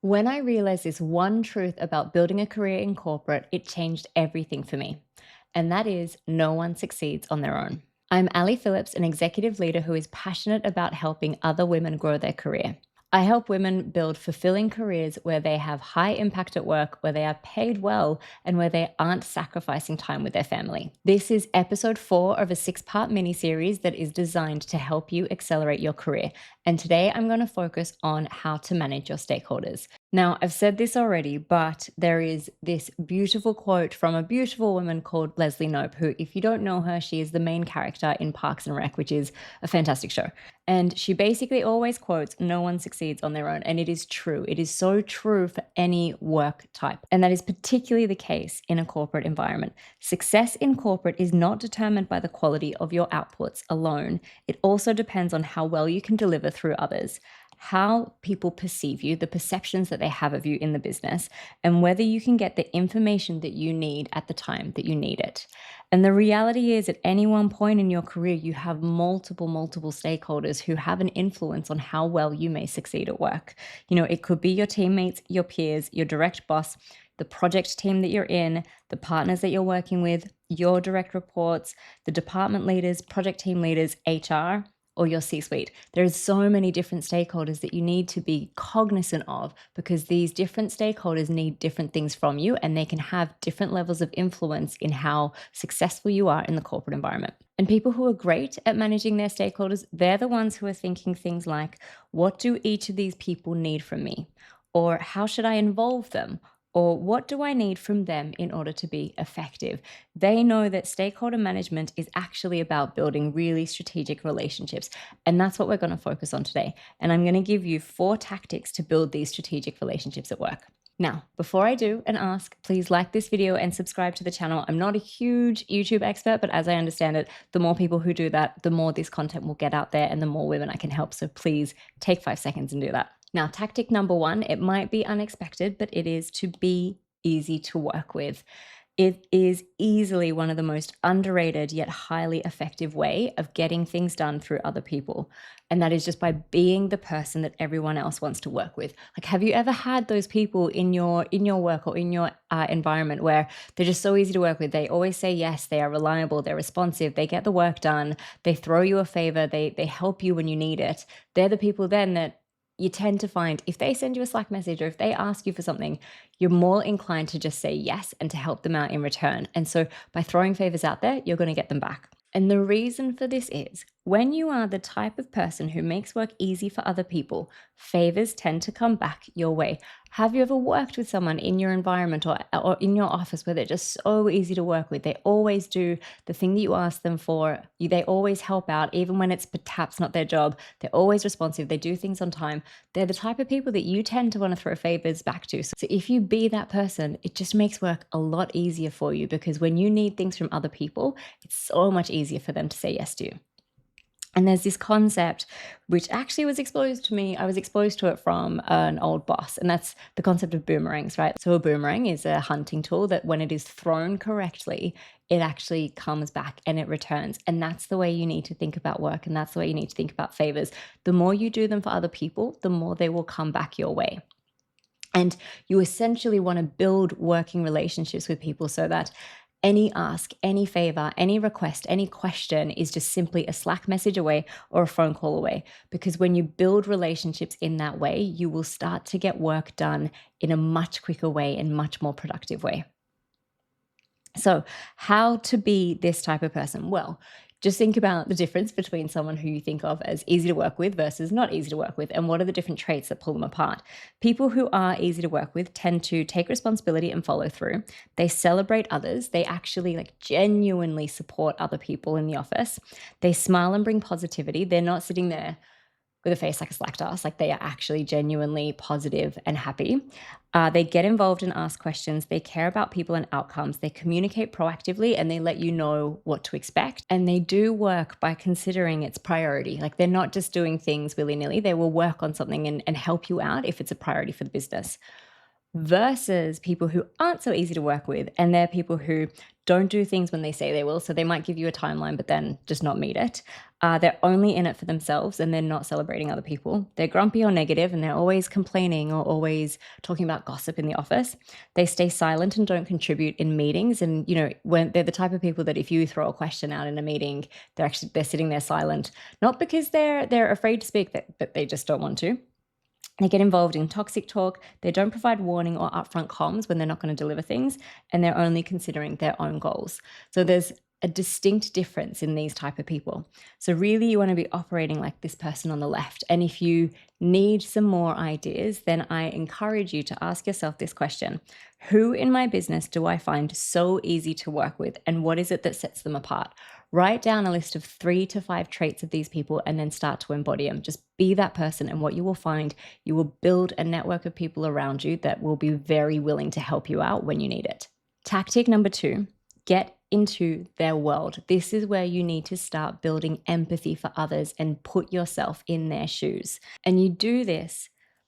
When I realized this one truth about building a career in corporate, it changed everything for me. And that is no one succeeds on their own. I'm Ali Phillips, an executive leader who is passionate about helping other women grow their career. I help women build fulfilling careers where they have high impact at work, where they are paid well, and where they aren't sacrificing time with their family. This is episode 4 of a 6-part mini series that is designed to help you accelerate your career. And today I'm going to focus on how to manage your stakeholders. Now, I've said this already, but there is this beautiful quote from a beautiful woman called Leslie Knope, who, if you don't know her, she is the main character in Parks and Rec, which is a fantastic show. And she basically always quotes, no one succeeds on their own. And it is true. It is so true for any work type. And that is particularly the case in a corporate environment. Success in corporate is not determined by the quality of your outputs alone. It also depends on how well you can deliver through others, how people perceive you, the perceptions that they have of you in the business, and whether you can get the information that you need at the time that you need it. And the reality is, at any one point in your career, you have multiple stakeholders who have an influence on how well you may succeed at work. It could be your teammates, your peers, your direct boss, the project team that you're in, the partners that you're working with, your direct reports, the department leaders, project team leaders, HR, or your C-suite. There's so many different stakeholders that you need to be cognizant of, because these different stakeholders need different things from you, and they can have different levels of influence in how successful you are in the corporate environment. And people who are great at managing their stakeholders, they're the ones who are thinking things like, what do each of these people need from me? Or how should I involve them? Or what do I need from them in order to be effective? They know that stakeholder management is actually about building really strategic relationships. And that's what we're going to focus on today. And I'm going to give you 4 tactics to build these strategic relationships at work. Now, before I do and ask, please like this video and subscribe to the channel. I'm not a huge YouTube expert, but as I understand it, the more people who do that, the more this content will get out there and the more women I can help. So please take 5 seconds and do that. Now, tactic number 1, it might be unexpected, but it is to be easy to work with. It is easily one of the most underrated yet highly effective way of getting things done through other people. And that is just by being the person that everyone else wants to work with. Like, have you ever had those people in your work or in your environment where they're just so easy to work with? They always say yes, they are reliable, they're responsive, they get the work done, they throw you a favor, they help you when you need it. They're the people then that you tend to find, if they send you a Slack message or if they ask you for something, you're more inclined to just say yes and to help them out in return. And so by throwing favors out there, you're going to get them back. And the reason for this is, when you are the type of person who makes work easy for other people, favors tend to come back your way. Have you ever worked with someone in your environment or in your office where they're just so easy to work with? They always do the thing that you ask them for. They always help out, even when it's perhaps not their job. They're always responsive. They do things on time. They're the type of people that you tend to want to throw favors back to. So if you be that person, it just makes work a lot easier for you, because when you need things from other people, it's so much easier for them to say yes to you. And there's this concept which actually was exposed to me. I was exposed to it from an old boss, and that's the concept of boomerangs, right? So a boomerang is a hunting tool that when it is thrown correctly, it actually comes back and it returns. And that's the way you need to think about work, and that's the way you need to think about favors. The more you do them for other people, the more they will come back your way. And you essentially want to build working relationships with people so that any ask, any favor, any request, any question is just simply a Slack message away or a phone call away. Because when you build relationships in that way, you will start to get work done in a much quicker way and much more productive way. So, how to be this type of person? Well, just think about the difference between someone who you think of as easy to work with versus not easy to work with, and what are the different traits that pull them apart. People who are easy to work with tend to take responsibility and follow through. They celebrate others. They actually genuinely support other people in the office. They smile and bring positivity. They're not sitting there with a face like a slack ass. Like, they are actually genuinely positive and happy. They get involved and ask questions. They care about people and outcomes. They communicate proactively, and they let you know what to expect. And they do work by considering its priority. Like, they're not just doing things willy-nilly. They will work on something and help you out if it's a priority for the business. versus people who aren't so easy to work with. And they're people who don't do things when they say they will. So they might give you a timeline, but then just not meet it. They're only in it for themselves and they're not celebrating other people. They're grumpy or negative and they're always complaining or always talking about gossip in the office. They stay silent and don't contribute in meetings. And, when they're the type of people that if you throw a question out in a meeting, they're sitting there silent, not because they're afraid to speak, but they just don't want to. They get involved in toxic talk. They don't provide warning or upfront comms when they're not going to deliver things, and they're only considering their own goals. So there's a distinct difference in these type of people. So really you want to be operating like this person on the left. And if you need some more ideas, then I encourage you to ask yourself this question: who in my business do I find so easy to work with, and what is it that sets them apart? Write down a list of 3 to 5 traits of these people and then start to embody them. Just be that person. And what you will find, you will build a network of people around you that will be very willing to help you out when you need it. Tactic number 2, get into their world. This is where you need to start building empathy for others and put yourself in their shoes. And you do this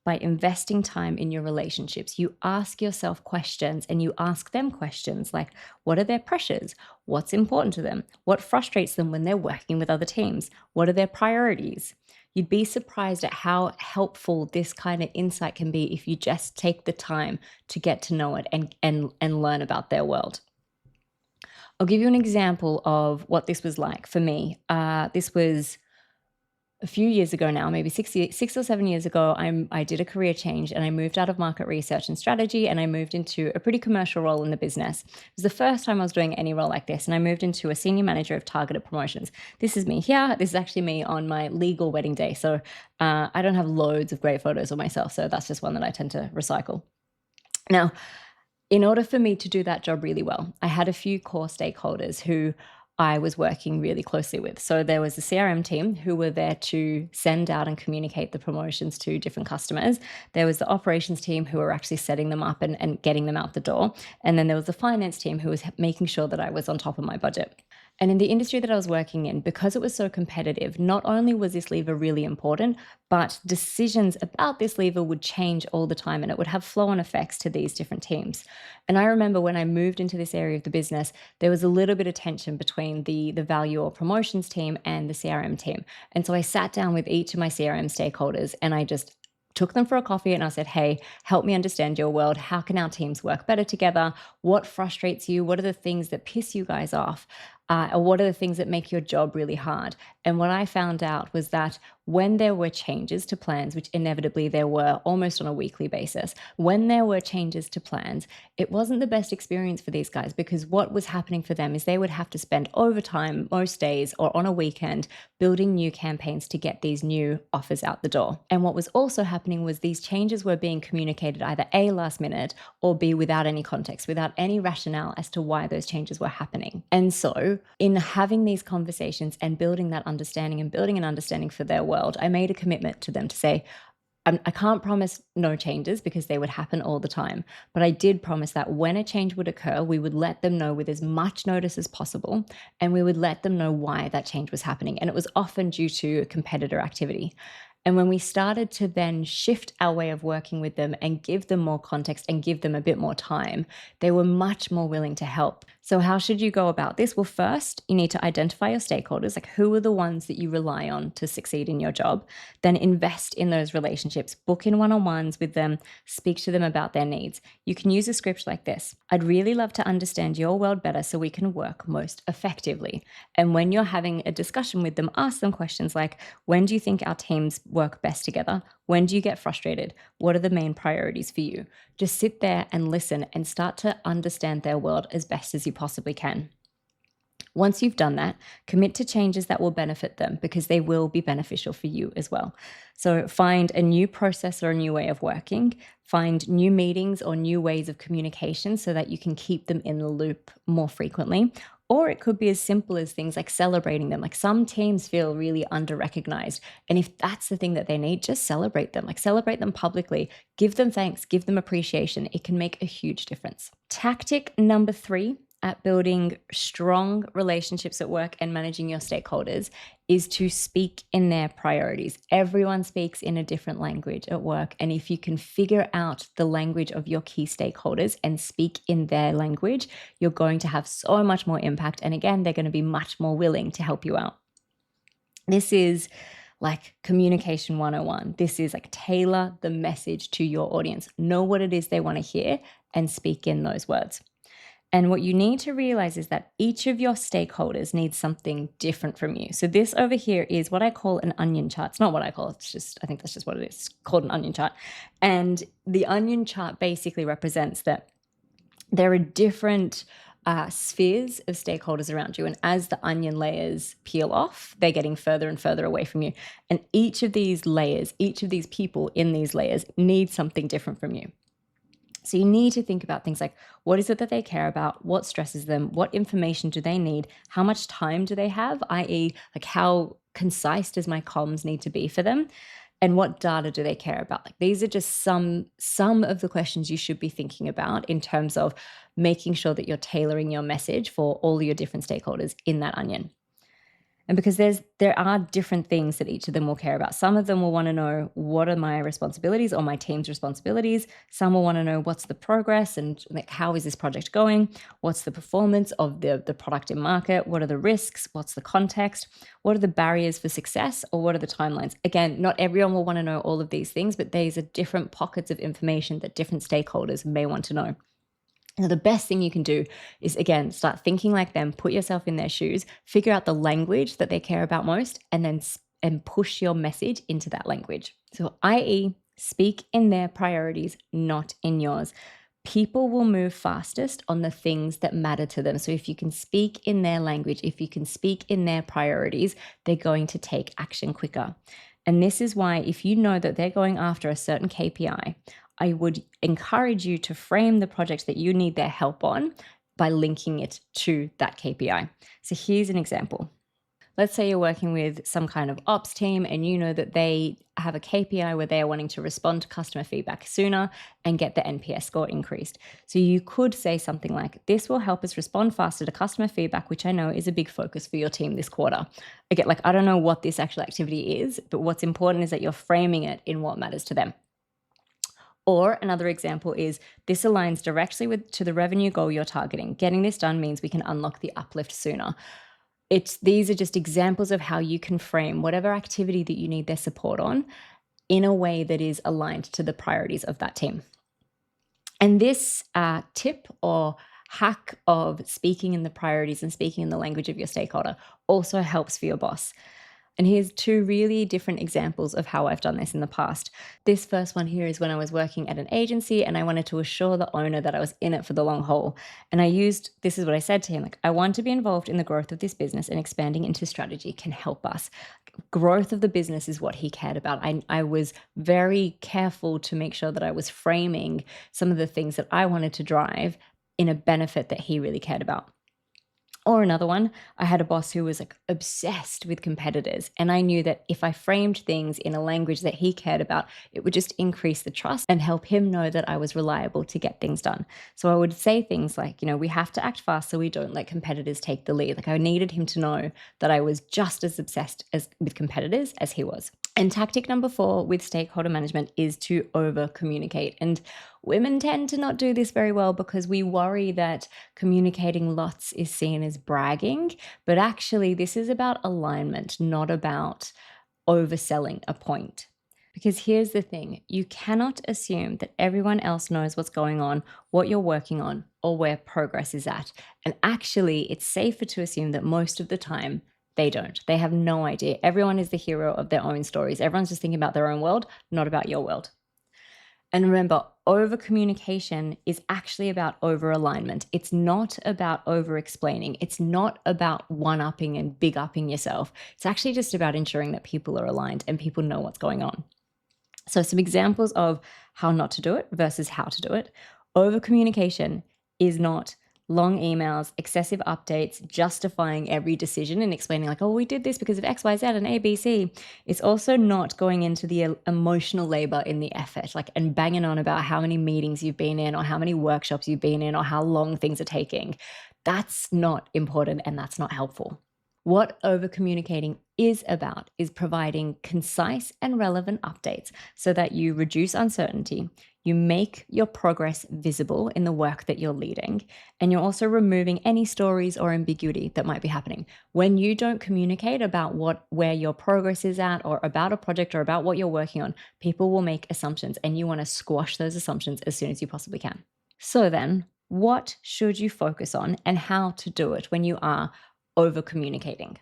by investing time in your relationships. You ask yourself questions and you ask them questions like, what are their pressures? What's important to them? What frustrates them when they're working with other teams? What are their priorities? You'd be surprised at how helpful this kind of insight can be if you just take the time to get to know it and learn about their world. I'll give you an example of what this was like for me. This was a few years ago now, maybe 6 or 7 years ago. I did a career change and I moved out of market research and strategy and I moved into a pretty commercial role in the business. It was the first time I was doing any role like this, and I moved into a senior manager of targeted promotions. This is me here. This is actually me on my legal wedding day. So I don't have loads of great photos of myself. So that's just one that I tend to recycle. Now, in order for me to do that job really well, I had a few core stakeholders who I was working really closely with. So there was the CRM team who were there to send out and communicate the promotions to different customers. There was the operations team who were actually setting them up and getting them out the door. And then there was the finance team who was making sure that I was on top of my budget. And in the industry that I was working in, because it was so competitive, not only was this lever really important, but decisions about this lever would change all the time and it would have flow-on effects to these different teams. And I remember when I moved into this area of the business, there was a little bit of tension between the value or promotions team and the CRM team. And so I sat down with each of my CRM stakeholders and I just took them for a coffee and I said, hey, help me understand your world. How can our teams work better together? What frustrates you? What are the things that piss you guys off? Or what are the things that make your job really hard? And what I found out was that when there were changes to plans, which inevitably there were almost on a weekly basis, when there were changes to plans, it wasn't the best experience for these guys, because what was happening for them is they would have to spend overtime most days or on a weekend building new campaigns to get these new offers out the door. And what was also happening was these changes were being communicated either A, last minute, or B, without any context, without any rationale as to why those changes were happening. And so in having these conversations and building that understanding and building an understanding for their world, I made a commitment to them to say, I can't promise no changes because they would happen all the time. But I did promise that when a change would occur, we would let them know with as much notice as possible. And we would let them know why that change was happening. And it was often due to competitor activity. And when we started to then shift our way of working with them and give them more context and give them a bit more time, they were much more willing to help. So how should you go about this? Well, first, you need to identify your stakeholders, like who are the ones that you rely on to succeed in your job. Then invest in those relationships, book in one-on-ones with them, speak to them about their needs. You can use a script like this: I'd really love to understand your world better so we can work most effectively. And when you're having a discussion with them, ask them questions like, when do you think our teams work best together? When do you get frustrated? What are the main priorities for you? Just sit there and listen and start to understand their world as best as you possibly can. Once you've done that, commit to changes that will benefit them, because they will be beneficial for you as well. So find a new process or a new way of working, find new meetings or new ways of communication so that you can keep them in the loop more frequently. Or it could be as simple as things like celebrating them. Like some teams feel really under-recognized. And if that's the thing that they need, just celebrate them. Like celebrate them publicly. Give them thanks, give them appreciation. It can make a huge difference. Tactic number 3 at building strong relationships at work and managing your stakeholders is to speak in their priorities. Everyone speaks in a different language at work. And if you can figure out the language of your key stakeholders and speak in their language, you're going to have so much more impact. And again, they're going to be much more willing to help you out. This is like communication 101. This is like tailor the message to your audience. Know what it is they want to hear and speak in those words. And what you need to realize is that each of your stakeholders needs something different from you. So this over here is what I call an onion chart. It's not what I call it. It's just, I think that's just what it is. It's called an onion chart. And the onion chart basically represents that there are different spheres of stakeholders around you. And as the onion layers peel off, they're getting further and further away from you. And each of these layers, each of these people in these layers need something different from you. So you need to think about things like, what is it that they care about? What stresses them? What information do they need? How much time do they have? i.e., like how concise does my comms need to be for them? And what data do they care about? Like these are just some of the questions you should be thinking about in terms of making sure that you're tailoring your message for all your different stakeholders in that onion. And because there are different things that each of them will care about. Some of them will want to know, what are my responsibilities or my team's responsibilities? Some will want to know, what's the progress and like how is this project going? What's the performance of the product in market? What are the risks? What's the context? What are the barriers for success, or what are the timelines? Again, not everyone will want to know all of these things, but these are different pockets of information that different stakeholders may want to know. Now, the best thing you can do is, again, start thinking like them, put yourself in their shoes, figure out the language that they care about most, and then push your message into that language. So, i.e., speak in their priorities, not in yours. People will move fastest on the things that matter to them. So if you can speak in their language, if you can speak in their priorities, they're going to take action quicker. And this is why, if you know that they're going after a certain KPI, I would encourage you to frame the project that you need their help on by linking it to that KPI. So here's an example. Let's say you're working with some kind of ops team and you know that they have a KPI where they are wanting to respond to customer feedback sooner and get the NPS score increased. So you could say something like, this will help us respond faster to customer feedback, which I know is a big focus for your team this quarter. Again, like I don't know what this actual activity is, but what's important is that you're framing it in what matters to them. Or another example is, this aligns directly to the revenue goal you're targeting. Getting this done means we can unlock the uplift sooner. These are just examples of how you can frame whatever activity that you need their support on in a way that is aligned to the priorities of that team. And this tip or hack of speaking in the priorities and speaking in the language of your stakeholder also helps for your boss. And here's two really different examples of how I've done this in the past. This first one here is when I was working at an agency and I wanted to assure the owner that I was in it for the long haul. And this is what I said to him, like, I want to be involved in the growth of this business, and expanding into strategy can help us. Growth of the business is what he cared about. I was very careful to make sure that I was framing some of the things that I wanted to drive in a benefit that he really cared about. Or another one, I had a boss who was like obsessed with competitors. And I knew that if I framed things in a language that he cared about, it would just increase the trust and help him know that I was reliable to get things done. So I would say things like, we have to act fast so we don't let competitors take the lead. Like I needed him to know that I was just as obsessed with competitors as he was. And tactic number 4 with stakeholder management is to over communicate. And women tend to not do this very well because we worry that communicating lots is seen as bragging. But actually, this is about alignment, not about overselling a point. Because here's the thing, you cannot assume that everyone else knows what's going on, what you're working on, or where progress is at. And actually, it's safer to assume that most of the time, they don't. They have no idea. Everyone is the hero of their own stories. Everyone's just thinking about their own world, not about your world. And remember, over communication is actually about over alignment. It's not about over explaining. It's not about one-upping and big-upping yourself. It's actually just about ensuring that people are aligned and people know what's going on. So some examples of how not to do it versus how to do it. Over communication is not long emails, excessive updates, justifying every decision and explaining like, oh, we did this because of X, Y, Z and A, B, C. It's also not going into the emotional labor in the effort, like, and banging on about how many meetings you've been in or how many workshops you've been in or how long things are taking. That's not important and that's not helpful. What over communicating is about is providing concise and relevant updates so that you reduce uncertainty, you make your progress visible in the work that you're leading, and you're also removing any stories or ambiguity that might be happening. When you don't communicate about where your progress is at or about a project or about what you're working on, people will make assumptions and you want to squash those assumptions as soon as you possibly can. So then, what should you focus on and how to do it when you are over communicating?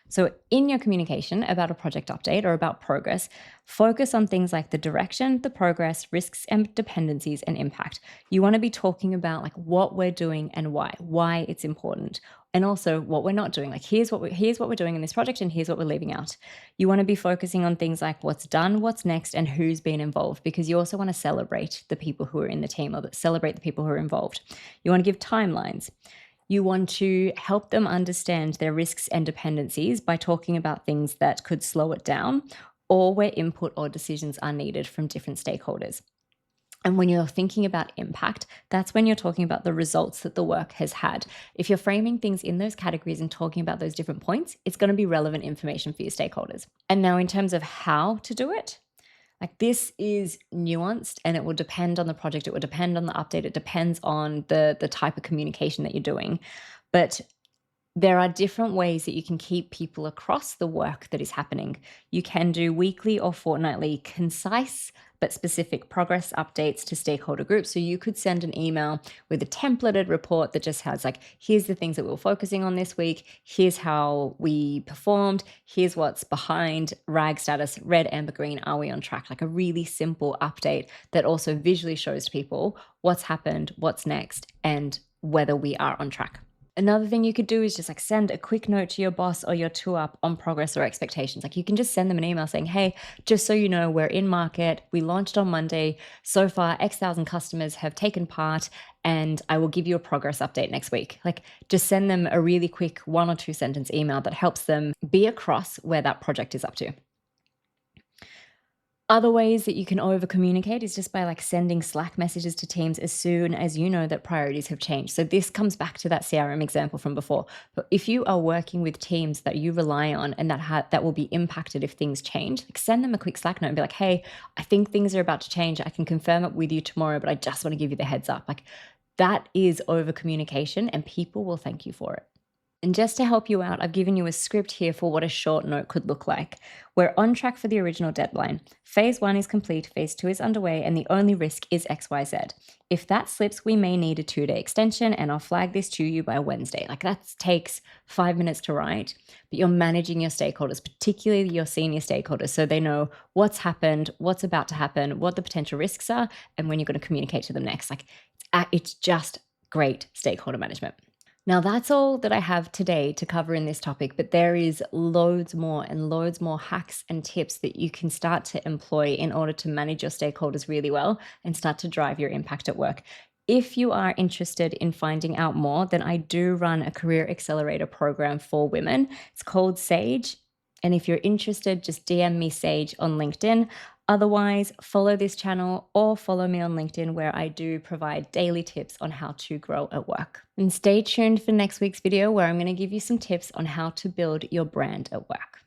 So, in your communication about a project update or about progress, focus on things like the direction, the progress, risks and dependencies, and impact. You want to be talking about like what we're doing and why it's important, and also what we're not doing. Like here's what we're doing in this project, and here's what we're leaving out. You want to be focusing on things like what's done, what's next, and who's been involved, because you also want to celebrate the people who are in the team or celebrate the people who are involved. You want to give timelines. You want to help them understand their risks and dependencies by talking about things that could slow it down or where input or decisions are needed from different stakeholders. And when you're thinking about impact, that's when you're talking about the results that the work has had. If you're framing things in those categories and talking about those different points, it's going to be relevant information for your stakeholders. And now, in terms of how to do it, like this is nuanced and it will depend on the project. It will depend on the update. It depends on the type of communication that you're doing. But there are different ways that you can keep people across the work that is happening. You can do weekly or fortnightly concise but specific progress updates to stakeholder groups. So you could send an email with a templated report that just has like, here's the things that we were focusing on this week. Here's how we performed. Here's what's behind RAG status, red, amber, green. Are we on track? Like a really simple update that also visually shows people what's happened, what's next, and whether we are on track. Another thing you could do is just like send a quick note to your boss or your two up on progress or expectations. Like you can just send them an email saying, hey, just so you know, we're in market. We launched on Monday. So far, X thousand customers have taken part and I will give you a progress update next week. Like just send them a really quick 1 or 2 sentence email that helps them be across where that project is up to. Other ways that you can over communicate is just by like sending Slack messages to teams as soon as you know that priorities have changed. So this comes back to that CRM example from before. But if you are working with teams that you rely on and that will be impacted if things change, like send them a quick Slack note and be like, hey, I think things are about to change. I can confirm it with you tomorrow, but I just want to give you the heads up. Like that is over communication and people will thank you for it. And just to help you out, I've given you a script here for what a short note could look like. We're on track for the original deadline. Phase 1 is complete, phase 2 is underway, and the only risk is XYZ. If that slips, we may need a 2-day extension, and I'll flag this to you by Wednesday. Like that takes 5 minutes to write, but you're managing your stakeholders, particularly your senior stakeholders, so they know what's happened, what's about to happen, what the potential risks are, and when you're going to communicate to them next. Like it's just great stakeholder management. Now, that's all that I have today to cover in this topic, but there is loads more and loads more hacks and tips that you can start to employ in order to manage your stakeholders really well and start to drive your impact at work. If you are interested in finding out more, then I do run a career accelerator program for women. It's called Sage. And if you're interested, just DM me Sage on LinkedIn. Otherwise, follow this channel or follow me on LinkedIn where I do provide daily tips on how to grow at work. And stay tuned for next week's video where I'm going to give you some tips on how to build your brand at work.